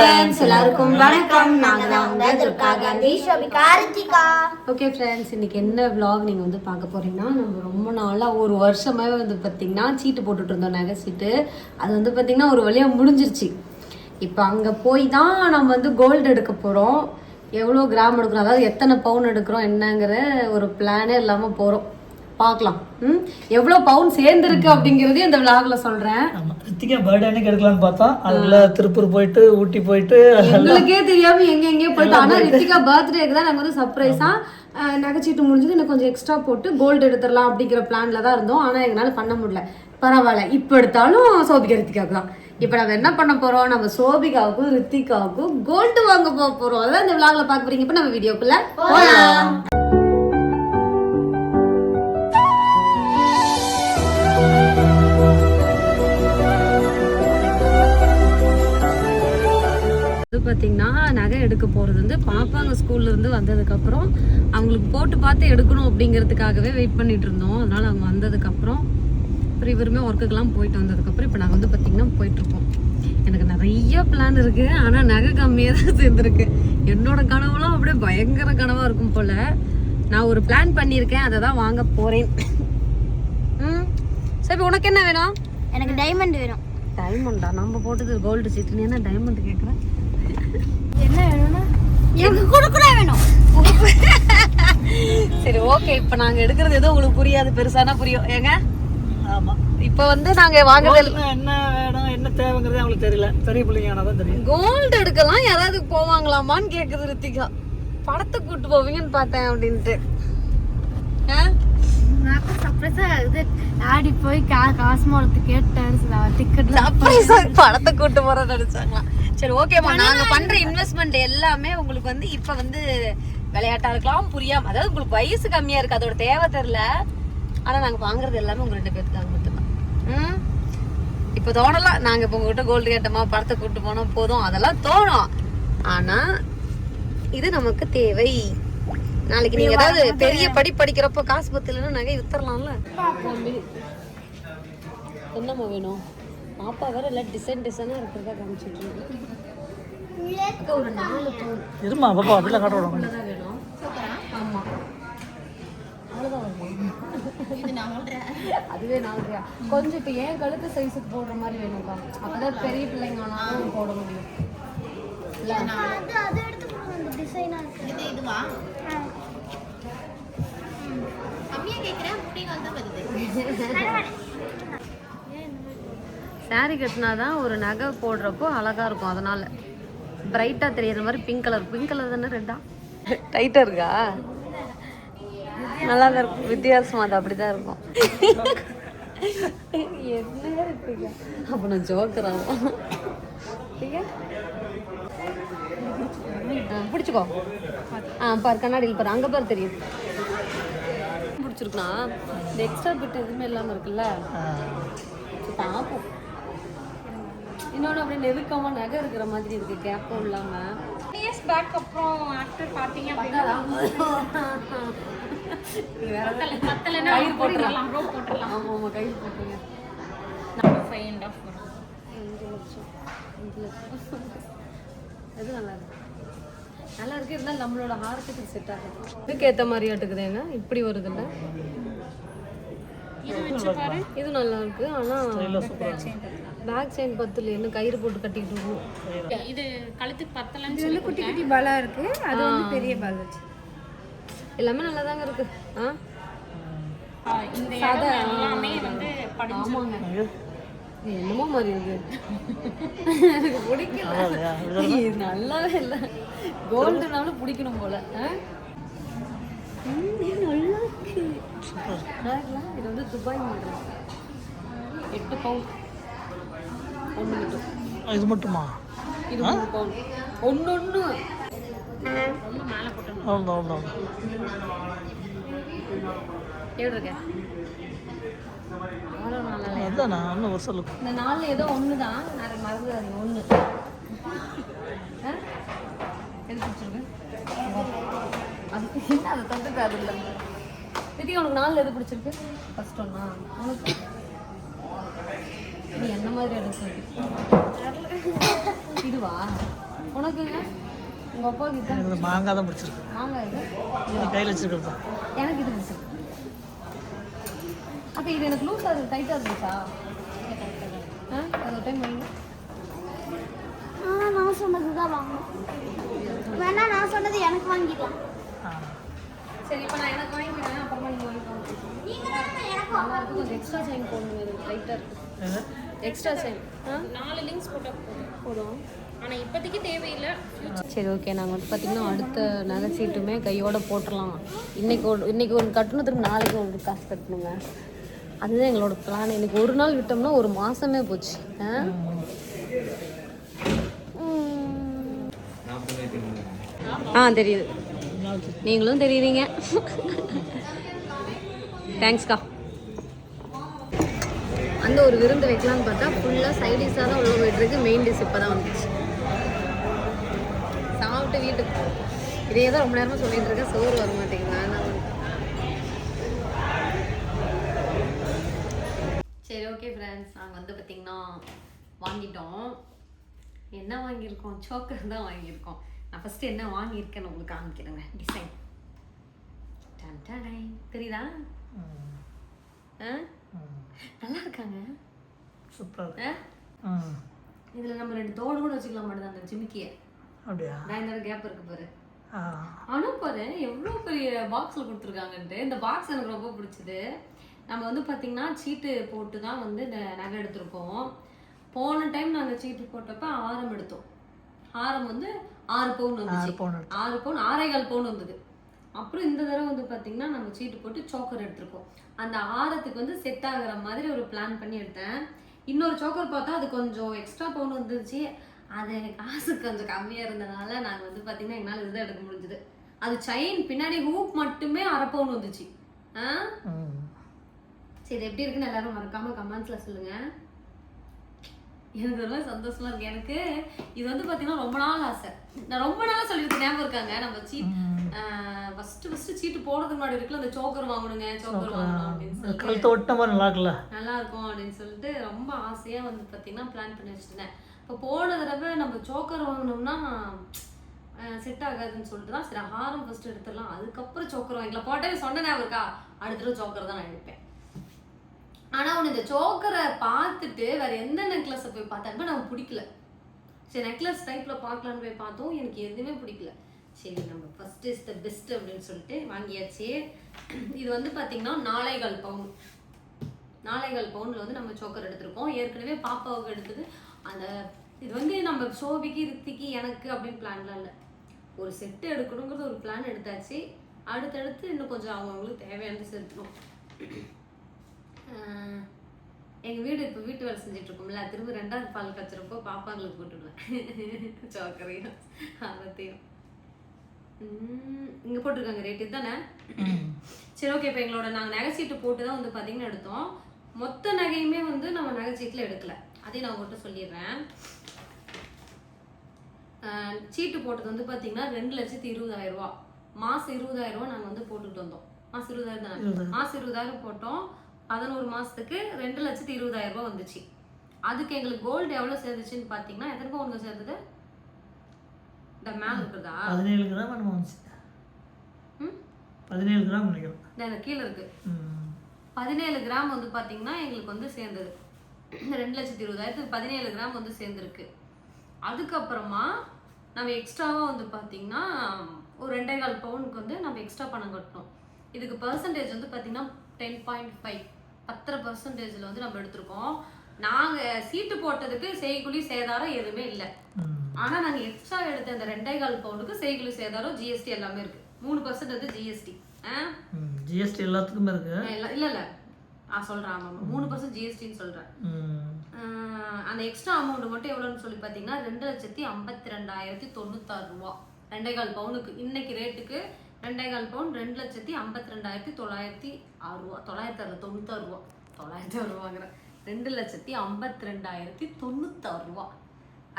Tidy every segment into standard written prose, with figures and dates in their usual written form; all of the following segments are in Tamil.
ஃப்ரெண்ட்ஸ் எல்லாருக்கும் வணக்கம். நாங்க தான் உங்க துர்கா காந்தி ஷோபிகா ரித்திகா. ஓகே ஃப்ரெண்ட்ஸ், இன்னைக்கு என்ன vlog நீங்க வந்து பார்க்க போறீங்கன்னா, நம்ம ரொம்ப நாளா ஒரு வருஷமாவே வந்து பார்த்தீங்கன்னா சீட்டு போட்டுட்டு இருந்தோம், நகை சீட்டு. அது வந்து பார்த்தீங்கன்னா ஒரு வழியா முடிஞ்சிருச்சு. இப்போ அங்கே போய் தான் நம்ம வந்து கோல்டு எடுக்க போகிறோம். எவ்வளோ கிராம் எடுக்கிறோம், அதாவது எத்தனை பவுன் எடுக்கிறோம் என்னங்கிற ஒரு பிளானே இல்லாமல் போகிறோம். பார்க்கலாம் எவ்வளோ பவுன் சேர்ந்துருக்கு அப்படிங்கிறதையும் இந்த விளாக்ல சொல்கிறேன். ரித்திகா பர்த்டே அன்னைக்கு எடுக்கலாம்னு பார்த்தா அதுல திருப்பூர் போயிட்டு ஊட்டி போயிட்டு எங்களுக்கே தெரியாம எங்கெங்கேயோ போயிட்டு. ஆனால் ரித்திகா பர்த்டேக்கு தான் நாங்கள் வந்து சர்ப்ரைஸாக நகைச்சீட்டு முடிஞ்சது இன்னும் கொஞ்சம் எக்ஸ்ட்ரா போட்டு கோல்டு எடுத்துடலாம் அப்படிங்கிற பிளான்ல தான் இருந்தோம். ஆனால் எங்களால் பண்ண முடியல. பரவாயில்ல, இப்போ எடுத்தாலும் சோபிகா ரித்திகாவுக்கு தான். இப்போ நம்ம என்ன பண்ண போறோம், நம்ம சோபிகாவுக்கும் ரித்திகாவுக்கும் கோல்டு வாங்க போறோம். அதான் இந்த விளாக்ல பார்க்க போறீங்க. இப்போ நம்ம வீடியோக்குள்ள போகலாம். பார்த்தீங்கன்னா நகை எடுக்க போகிறது வந்து பாப்பாங்க ஸ்கூல்லேருந்து வந்ததுக்கப்புறம் அவங்களுக்கு போட்டு பார்த்து எடுக்கணும் அப்படிங்கிறதுக்காகவே வெயிட் பண்ணிட்டு இருந்தோம். அதனால் அவங்க வந்ததுக்கப்புறம் அப்புறம் இவருமே ஒர்க்குக்கெல்லாம் போயிட்டு வந்ததுக்கப்புறம் இப்போ நாங்கள் வந்து பார்த்திங்கன்னா போயிட்டுருக்கோம். எனக்கு நிறைய பிளான் இருக்குது, ஆனால் நகை கம்மியாக தான் சேர்ந்துருக்கு. என்னோட கனவுலாம் அப்படியே பயங்கர கனவாக இருக்கும் போல். நான் ஒரு பிளான் பண்ணியிருக்கேன், அதை தான் வாங்க போகிறேன். சரி, உனக்கு என்ன வேணும்? எனக்கு டைமண்ட் வேணும். டைமண்டா? நம்ம போட்டது கோல்டு சீட்டு, நீ என்ன டைமண்ட் கேட்குறேன்? என்ன வேணும்னா எனக்கு குடுக்குற வேணும். சரி, ஓகே. இப்போ நாங்கள் எடுக்கிறது ஏதோ உங்களுக்கு புரியாது, பெருசானா புரியும் ஏங்க. ஆமா, இப்போ வந்து நாங்கள் வாங்குறது என்ன வேணும் என்ன தேவைங்கிறது அவங்களுக்கு தெரியல. பெரிய பிள்ளைங்க ஆனாதான் தெரியும். கோல்டு எடுக்கலாம் யாராவது போவாங்களாமான்னு கேட்குது ரித்திகா. படத்தை கூட்டு போவீங்கன்னு பார்த்தேன் அப்படின்ட்டு. நான் சர்ப்ரைஸா இது ஆடி போய் காசு மூலத்து கேட்டேன். டிக்கெட் சர்ப்ரைஸா படத்தை கூட்டு போறோம்னு நினைச்சாங்களா? சரி, ஓகேம்மா. நாங்க பண்ற இன்வெஸ்ட்மெண்ட் எல்லாமே உங்களுக்கு வந்து இப்ப வந்து விளையாட்டா இருக்கலாம், புரியாம, அதாவது உங்களுக்கு வயசு கம்மியா இருக்கு, அதோட தேவை தெரியல. ஆனா நாங்க வாங்குறது எல்லாமே உங்க 2 பேருக்காக மட்டும்தான். இப்ப தோணலாம் நாங்க இப்ப உங்ககிட்ட கோல்டு கேட்டோமா, படத்தை கூட்டு போனோம் போதும், அதெல்லாம் தோணும். ஆனா இது நமக்கு தேவை. நாளைக்கு நீங்க ஏதாவது பெரிய படிக்கிறப்ப காசு பத்தலன்னா நகை வித்தரலாம்ல. என்னம்மா வேணும்? பாப்பா வேற எல்லாம் டிசைனா இருக்கிறதா காமிச்சிட்டு இருக்கு. ஒரு 4 பவுன் இருமா பாப்பா, அப்படிலாம் காட்ட விடாம தான் வேணும். ஆமா, அவ்வளோதான் வரும். அதுவே 4 கொஞ்சம் இப்போ ஏன் கழுத்து சைஸுக்கு போடுற மாதிரி வேணும்க்கா. அப்பதான் பெரிய பிள்ளைங்க ஆனாலும் போட முடியும். சாரி கட்டினாதான் ஒரு நகை போடுறப்போ அழகா இருக்கும். அதனால பிரைட்டா தெரியற மாதிரி பிங்க் கலர் தானே? ரெட்டா டைட்டா இருக்கா? நல்லா தான் இருக்கும், வித்தியாசமா. அது அப்படிதான் இருக்கும். என்ன இருக்குங்க அப்ப நான் ஜோக்கறான். பிடிச்சிக்கோ. பாரு, கண்ணாடியில் பாரு, அங்கே பாரு தெரியும். பிடிச்சிருக்குண்ணா. இந்த எக்ஸ்ட்ரா பிட் எதுவுமே இல்லாமல் இருக்குல்ல, பார்ப்போம். இன்னொன்று அப்படியே நெருக்கமாக நகை இருக்கிற மாதிரி இருக்கு, கேப்பும் இல்லாமல். பேக் அப்புறம் ஆஃப்டர் பார்த்தீங்க அப்படின்னா கயிறு போட்டுடலாம். ஆமாம் ஆமாம், கயிறு போட்டுருங்க. 5.5 5 லட்சம். எது நல்லா இருக்கு? நல்லா இருக்கு, இருந்தாலும் நம்மளோட ஹாரத்துக்கு செட் ஆகும். இதுக்கு ஏற்ற மாதிரியாட்டுக்குது. ஏங்க இப்படி வருது இல்லை? இது நல்லா இருக்கு. ஆனால் பேக் செயின் பத்துல என்ன கயிறு போட்டு கட்டிட்டு இருக்கும். இது கழுத்துக்கு பத்தலன்னு சொல்லி குட்டி குட்டி பாலா இருக்கு, அது வந்து பெரிய பால் வச்சு எல்லாமே நல்லா தாங்க இருக்கு. இந்த எல்லாமே வந்து ஆமாங்க, என்னமோ மாதிரி இருக்கு. எனக்கு பிடிக்கல, நல்லாவே இல்லை. கோல்டுனாலும் பிடிக்கணும் போல. நல்லா இருக்கு. இது வந்து துபாய் மாடல். 8 பவுன். 1 மட்டும். இது மட்டுமா? இது 3 பவுன். ஒன்று மேலே போட்டு அவ்வளோதான். எப்படி இருக்க? அதான் நான் இன்னும் ஒரு சொல்லு. இந்த 4 ஏதோ ஒன்று தான், நான் மறந்துடாதீங்க. 1 எது பிடிச்சிருக்கு? அதுக்கு என்ன அதை தந்துக்காது இல்லை. ரித்திகா, உனக்கு 4 எது பிடிச்சிருக்கு? ஃபர்ஸ்ட் ஒன்னா? உனக்கு நீ என்ன மாதிரி எடுக்க சொல்லி இதுவா உனக்குங்க உங்க அப்பா கிட்ட எனக்கு மாங்காய் தான் பிடிச்சிருக்கு. மாங்காய் இது கையில் வச்சிருக்கிறது எனக்கு இது பிடிச்சிருக்கு. அப்போ இது எனக்கு லூஸ் அது டைட்டாக இருந்துச்சா? அது ஒரு டைம் வாங்க. நான் சொன்னது தான் வாங்கணும். வேணா நான் சொன்னது எனக்கு வாங்கிக்கலாம். சரி இப்போ நான் எனக்கு வாங்கிக்கிறேன், அப்புறமா நீங்கள் வாங்கிக்கோங்க. நல்லா இருக்கும். கொஞ்சம் எக்ஸ்ட்ரா செயின் போடணும், இது டைட்டாக இருக்குது. எக்ஸ்ட்ரா செயின் 4 லிங்க்ஸ் போட்டால் போதும். ஆனால் இப்போதைக்கு தேவையில்லை. சரி ஓகே. நாங்கள் வந்து பார்த்திங்கன்னா அடுத்த நகை சீட்டுமே கையோடு போட்டுடலாம். இன்றைக்கி ஒன்று கட்டணும், திரும்ப நாளைக்கு ஒரு காசு கட்டணுங்க. அதுதான் எங்களோட பிளான். இன்றைக்கி ஒரு நாள் விட்டோம்னா ஒரு மாதமே போச்சு. தெரியுது, நீங்களும் தெரியுறீங்க. தேங்க்ஸ்க்கா. அந்த ஒரு விருந்து வைக்கலான்னு பார்த்தா ஃபுல்லாக சைடிஷாக தான் உள்ள போயிட்டுருக்கு. மெயின் டிஷ் இப்போ தான் வந்துச்சு. சாப்பிட்டு வீட்டுக்கு இதே தான் ரொம்ப நேரமாக சொல்லிட்டு இருக்கேன். சோறு வர மாட்டேங்குது. சரி ஓகே ஃப்ரெண்ட்ஸ், நாங்கள் வந்து பார்த்திங்கன்னா வாங்கிட்டோம். என்ன வாங்கியிருக்கோம்? சோக்கர் தான் வாங்கியிருக்கோம். நான் ஃபஸ்ட்டு என்ன வாங்கியிருக்கேன்னு உங்களுக்கு காமிக்கிறேங்க. டிசைன் தெரியுதா? நல்லா இருக்காங்க. சூப்பர். இதில் நம்ம 2 தோடு கூட வச்சுக்கலாம் மாட்டேது அந்த ஜிமிக்கியை. அப்படியா? நான் கேப் இருக்கு பாரு. ஆனால் பாரு எவ்வளோ பெரிய பாக்ஸில் கொடுத்துருக்காங்கன்ட்டு. இந்த பாக்ஸ் எனக்கு ரொம்ப பிடிச்சது. நம்ம வந்து பார்த்திங்கன்னா சீட்டு போட்டு தான் வந்து இந்த நகை எடுத்திருக்கோம். போன டைம் நாங்கள் சீட்டு போட்டப்போ ஆரம் எடுத்தோம். ஆரம் வந்து 6 பவுன் வந்துச்சு. 6 பவுன் 6.25 பவுன் வந்தது. அப்புறம் இந்த தடவை வந்து பார்த்திங்கன்னா நம்ம சீட்டு போட்டு சோக்கர் எடுத்திருக்கோம். அந்த ஆரத்துக்கு வந்து செட் ஆகிற மாதிரி ஒரு பிளான் பண்ணி எடுத்தேன். இன்னொரு சோக்கர் பார்த்தா அது கொஞ்சம் எக்ஸ்ட்ரா பவுன் வந்துருச்சு. அது எனக்கு காசு கொஞ்சம் கம்மியாக இருந்ததுனால நாங்கள் வந்து பார்த்திங்கன்னா எங்களால் இதுதான் எடுக்க முடிஞ்சுது. அது செயின் பின்னாடி ஹூப் மட்டுமே 1/2 பவுன் வந்துச்சு. சரி, எப்படி இருக்குன்னு எல்லாரும் மறக்காம கமெண்ட்ஸ்ல சொல்லுங்க. எனக்கு ரொம்ப சந்தோஷமா இருக்கு. எனக்கு இது வந்து பாத்தீங்கன்னா ரொம்ப நாள் ஆசை. நான் ரொம்ப நாளா சொல்லியிருக்கேன், ஞாபகம் இருக்காங்க. நம்ம ஃபர்ஸ்ட் சீட்டு போடுறதுக்கு முன்னாடி இருக்குல்ல, அந்த சோக்கர் வாங்கணுங்க, சோக்கர் வாங்கணும் அப்படின்னு சொல்லிட்டு நல்லா இருக்கும் அப்படின்னு சொல்லிட்டு ரொம்ப ஆசையா வந்து பாத்தீங்கன்னா பிளான் பண்ணி வச்சிருந்தேன். இப்போ போன தடவை நம்ம சோக்கர் வாங்கினோம்னா செட் ஆகாதுன்னு சொல்லிட்டு தான் சரி ஹாரம் ஃபர்ஸ்ட் எடுத்துடலாம், அதுக்கப்புறம் சோக்கர் வாங்கிக்கலாம். போட்டே சொன்ன ஞாபகம் இருக்கா? அடுத்த தடவை சோக்கர் தான் நான் எடுப்பேன். ஆனால் அவனு இந்த சோக்கரை பார்த்துட்டு வேற எந்த நெக்லஸை போய் பார்த்தாலுமே நமக்கு பிடிக்கல. சரி நெக்லஸ் டைப்பில் பார்க்கலான்னு போய் பார்த்தோம், எனக்கு எதுவுமே பிடிக்கல. சரி நம்ம ஃபர்ஸ்ட் இஸ் த பெஸ்ட் அப்படின்னு சொல்லிட்டு வாங்கியாச்சு. இது வந்து பார்த்தீங்கன்னா 4.25 பவுன். 4.25 பவுனில் வந்து நம்ம சோக்கர் எடுத்திருக்கோம். ஏற்கனவே பாப்பாவுக்கு எடுத்தது. அந்த இது வந்து நம்ம சோபிக்கு ரித்திக்கு எனக்கு அப்படின்னு பிளான்லாம் இல்லை, ஒரு செட்டு எடுக்கணுங்கிறது ஒரு பிளான் எடுத்தாச்சு. அடுத்தடுத்து இன்னும் கொஞ்சம் அவங்களுக்கு தேவையானது சேர்த்துக்கணும். எங்கள் வீடு இப்போ வீட்டு வேலை செஞ்சுட்டு இருக்கோம்ல, திரும்ப 2வது பால் கச்சுறப்போ பாப்பாங்களுக்கு போட்டுடுவேன் சோக்கரையும் அதையும். இங்கே போட்டிருக்காங்க ரேட் இதுதானே? சரி ஓகே. இப்போ எங்களோட நாங்கள் நகை சீட்டு போட்டு தான் வந்து பார்த்தீங்கன்னா எடுத்தோம். மொத்த நகையுமே வந்து நம்ம நகை சீட்டில் எடுக்கல, அதையும் நான் உங்கள்கிட்ட சொல்லிடுறேன். சீட்டு போட்டது வந்து பார்த்தீங்கன்னா 2,20,000 ரூபா. மாதம் 20,000 ரூபா நாங்கள் வந்து போட்டுட்டு வந்தோம். மாதம் 20,000 தானே? மாதம் 20,000 போட்டோம். 11 மாதத்துக்கு 2,20,000 ரூபா வந்துச்சு. அதுக்கு எங்களுக்கு கோல்டு எவ்வளோ சேர்ந்துச்சுன்னு பார்த்தீங்கன்னா எத்தனை பவுன் சேர்ந்தது? இந்த மேலே இருக்குதா? 17 கிராம் என்னமோ வந்துச்சு. 17 கிராம் நினைக்கிறேன். இந்த கீழே இருக்கு. 17 கிராம் வந்து பார்த்தீங்கன்னா எங்களுக்கு வந்து சேர்ந்தது. 2,20,000 17 கிராம் வந்து சேர்ந்துருக்கு. அதுக்கப்புறமா நம்ம எக்ஸ்ட்ராவாக வந்து பார்த்தீங்கன்னா ஒரு 2.25 பவுனுக்கு வந்து நம்ம எக்ஸ்ட்ரா பணம் கட்டணும். இதுக்கு பர்சன்டேஜ் வந்து பார்த்தீங்கன்னா 10.5 10% வந்து நம்ம எடுத்திருக்கோம். நாங்கள் சீட்டு போட்டதுக்கு செய்குலி சேதாரம் எதுவுமே இல்லை. ஆனால் நாங்கள் எக்ஸ்ட்ரா எடுத்த அந்த 2.25 பவுனுக்கு செய்குலி சேதாரம் ஜிஎஸ்டி எல்லாமே இருக்கு. 3% வந்து ஜிஎஸ்டி. ஜிஎஸ்டி எல்லாத்துக்குமே இருக்கு. இல்லை நான் சொல்கிறேன். ஆமாம் 3% ஜிஎஸ்டின்னு சொல்கிறேன். அந்த எக்ஸ்ட்ரா அமௌண்ட் மட்டும் எவ்வளோன்னு சொல்லி பார்த்தீங்கன்னா 2,52,096 ரூபா. 2.25 பவுனுக்கு இன்னைக்கு ரேட்டுக்கு 2.25 பவுன் 2,52,906 ரூபா. 996 ரூபா. 900 ரூபாங்கிறேன். 2,52,906 ரூபா.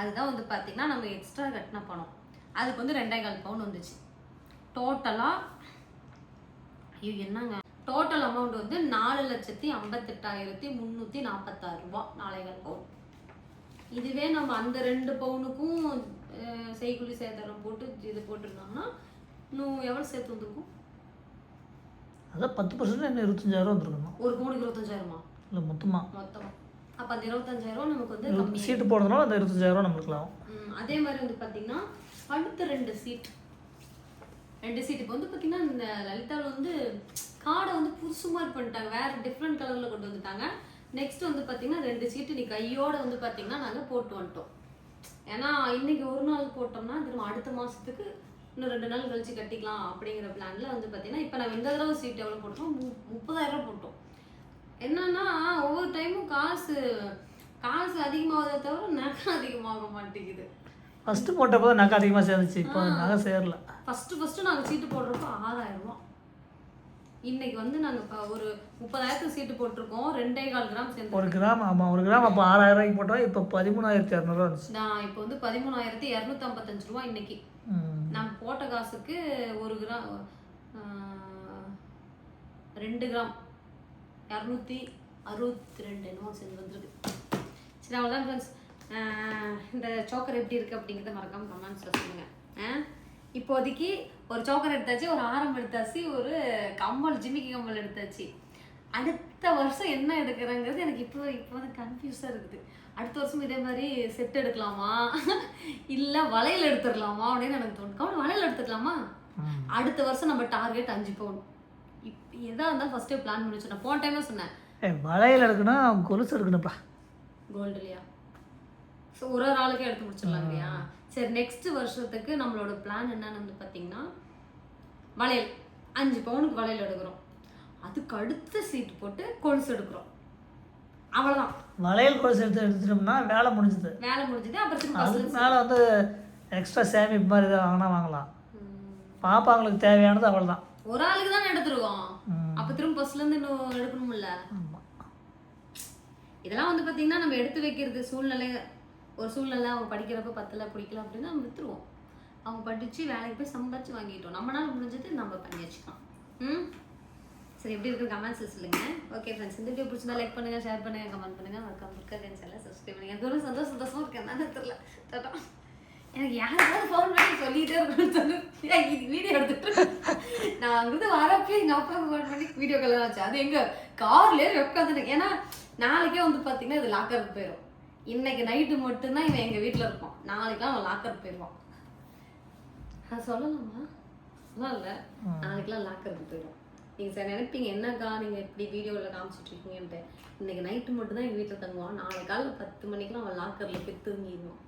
அதுதான் வந்து பார்த்தீங்கன்னா நம்ம எக்ஸ்ட்ரா கட்டின பணம். அதுக்கு வந்து 2.25 பவுன் வந்துச்சு. டோட்டலாக ஐயோ என்னங்க டோட்டல் அமௌண்ட் வந்து 4,58,346 ரூபா 4.25 பவுன். இதுவே நம்ம அந்த 2 பவுனுக்கும் செய்குலி சேதாரம் போட்டு இது போட்டிருந்தோம்னா இன்னும் எவ்வளோ சேர்த்து வந்துருக்கும்? அதான் 10% என்ன 25,000 வந்துருக்கணும். ஒரு பவுனுக்கு 25,000மா? இல்லை மொத்தமா. அப்போ அந்த 25,000 நமக்கு வந்து கம்மி. சீட்டு போடுறதுனால அந்த 25,000 நம்மளுக்கு லாபம். அதே மாதிரி வந்து பார்த்தீங்கன்னா அடுத்த 2 சீட் இப்போ வந்து பார்த்தீங்கன்னா இந்த லலிதாவில் வந்து கார்டை வந்து புதுசு மாதிரி பண்ணிட்டாங்க, வேறு டிஃப்ரெண்ட் கலரில் கொண்டு வந்துட்டாங்க. நெக்ஸ்ட் வந்து பார்த்தீங்கன்னா 2 சீட்டு நீ கையோடு வந்து பார்த்தீங்கன்னா நாங்கள் போட்டு வந்துட்டோம். ஏன்னா இன்னைக்கு ஒரு நாள் போட்டோம்னா திரும்ப அடுத்த மாதத்துக்கு இன்னும் 2 நாள் கழிச்சு கட்டிக்கலாம் அப்படிங்கிற பிளானில் வந்து பார்த்தீங்கன்னா இப்போ நம்ம இந்த தடவை சீட் எவ்வளோ போட்டோம்? 30,000 போட்டோம். என்னன்னா ஒவ்வொரு டைமும் காசு அதிகமாகதே தவிர நகை அதிகமாக மாட்டேங்குது. ஃபஸ்ட்டு போட்டப்போ தான் நகை அதிகமாக சேர்ந்துச்சு, இப்போ நகை சேரல. ஃபஸ்ட்டு நாங்கள் சீட்டு போடுறப்போ 6,000 ரூபா. இன்னைக்கு வந்து நாங்கள் ஒரு 30,000 சீட்டு போட்டிருக்கோம். 2.25 கிராம் சேர்ந்து. 1 கிராம். ஆமாம், 1 கிராம் அப்போ 6,000 ரூபாய்க்கு போட்டோம். இப்போ 13,200 வந்துச்சு. நான் இப்போ வந்து 13,255 ரூபா இன்னைக்கு. நான் போட்ட காசுக்கு 1 கிராம் 2 கிராம் 262 என்னமோ சேர்ந்து வந்துருக்கு. சரி, அவ்வளோதான் ஃப்ரெண்ட்ஸ். இந்த சோக்கர் எப்படி இருக்குது அப்படிங்கிறத மறக்காமல் கமெண்ட்ஸில் சொல்லுங்கள். இப்போதைக்கு ஒரு சோக்கர் எடுத்தாச்சு, ஒரு ஆரம் எடுத்தாச்சு, ஒரு கம்மல் ஜிமிக்கி கம்மல் எடுத்தாச்சு. அடுத்த வருஷம் என்ன எடுக்கிறேங்கிறது எனக்கு இப்போ வந்து கன்ஃபியூஸாக இருக்குது. அடுத்த வருஷம் இதே மாதிரி செட் எடுக்கலாமா இல்லை வளையல் எடுத்துடலாமா அப்படின்னு எனக்கு தோணும். வளையல் எடுத்துக்கலாமா? அடுத்த வருஷம் நம்ம டார்கெட் 5 பவுன். இப்போ எதாக இருந்தாலும் ஃபஸ்ட்டே பிளான் பண்ணி வச்சோம். போன டைமே சொன்னேன் வளையல் எடுக்கணும், கொலுசு எடுக்கணும்ப்பா. கோல்டு இல்லையா? ஸோ ஒரு ஆளுக்கே எடுத்து முடிச்சிடலாம் இல்லையா? சரி, நெக்ஸ்ட் வருஷத்துக்கு நம்மளோட பிளான் என்னன்னு வந்து பார்த்தீங்கன்னா வளையல் 5 பவுனுக்கு வளையல் எடுக்கிறோம். அதுக்கு அடுத்த சீட்டு போட்டு கொலுசு எடுக்கிறோம். அவ்வளோதான். வளையல் கொலுசு எடுத்துட்டோம்னா வேலை முடிஞ்சுது. அப்புறம் அதுக்கு மேலே வந்து எக்ஸ்ட்ரா சேமிப்பு மாதிரி எதாவது வாங்கினா வாங்கலாம். பாப்பாங்களுக்கு தேவையானது அவ்வளோதான். ஒரு ஆளுக்கு தான் எடுத்துருக்கோம். அப்போ திரும்ப பஸ்லேருந்து இன்னும் எடுக்கணும்ல. இதெல்லாம் வந்து பார்த்தீங்கன்னா நம்ம எடுத்து வைக்கிறது ஒரு சூழ்நிலை. அவங்க படிக்கிறப்ப 10ல் பிடிக்கல அப்படின்னா நம்ம விற்றுருவோம். அவங்க படித்து வேலைக்கு போய் சம்பாதிச்சு வாங்கிட்டோம். நம்மளால முடிஞ்சது நம்ம பண்ணி வச்சுக்கலாம். சரி, எப்படி இருக்குது கமெண்ட்ஸ் சொல்லுங்கள். ஓகே ஃப்ரெண்ட்ஸ், இந்த வீடியோ பிடிச்சிருந்தா லைக் பண்ணுங்கள், ஷேர் பண்ணுங்கள், கமெண்ட் பண்ணுங்கள், மறக்காம ஃப்ரெண்ட்ஸ் எல்லாம் சப்ஸ்கிரைப் பண்ணுங்கள். எனக்கு சந்தோஷமாக இருக்கேன். என்னன்னு தெரியல. எனக்கு யாராவது ஃபோன் பண்ணி சொல்லிகிட்டே இருக்கணும்னு சொல்லி வீடியோ எடுத்துட்டு நான் அங்கிருந்து வரப்போ எங்கள் அப்பாவுக்கு ஃபோன் பண்ணி வீடியோ கால் ஆச்சு. அது எங்கள் கார்லேயே உட்காந்துட்டேன். ஏன்னா நாளைக்கே வந்து பார்த்தீங்கன்னா இது லாக்கருக்கு போயிடும். இன்னைக்கு நைட்டு மட்டும்தான் இவன் எங்கள் வீட்டில் இருப்பான். நாளைக்கெலாம் அவன் லாக்கருக்கு போயிடுவான். சொல்லலாமா? சொல்லல. நாளைக்கெலாம் லாக்கருக்கு போயிடும். நீங்கள் சார் நினைப்பீங்க என்னக்கா நீங்கள் எப்படி வீடியோவில் காமிச்சிட்டு இருக்கீங்கன்ட்டு. இன்னைக்கு நைட்டு மட்டும்தான் எங்கள் வீட்டில் தங்குவான். நாளை காலையில் 10 மணிக்கெலாம் அவன் லாக்கரில் போய் தூங்கிடுவான்.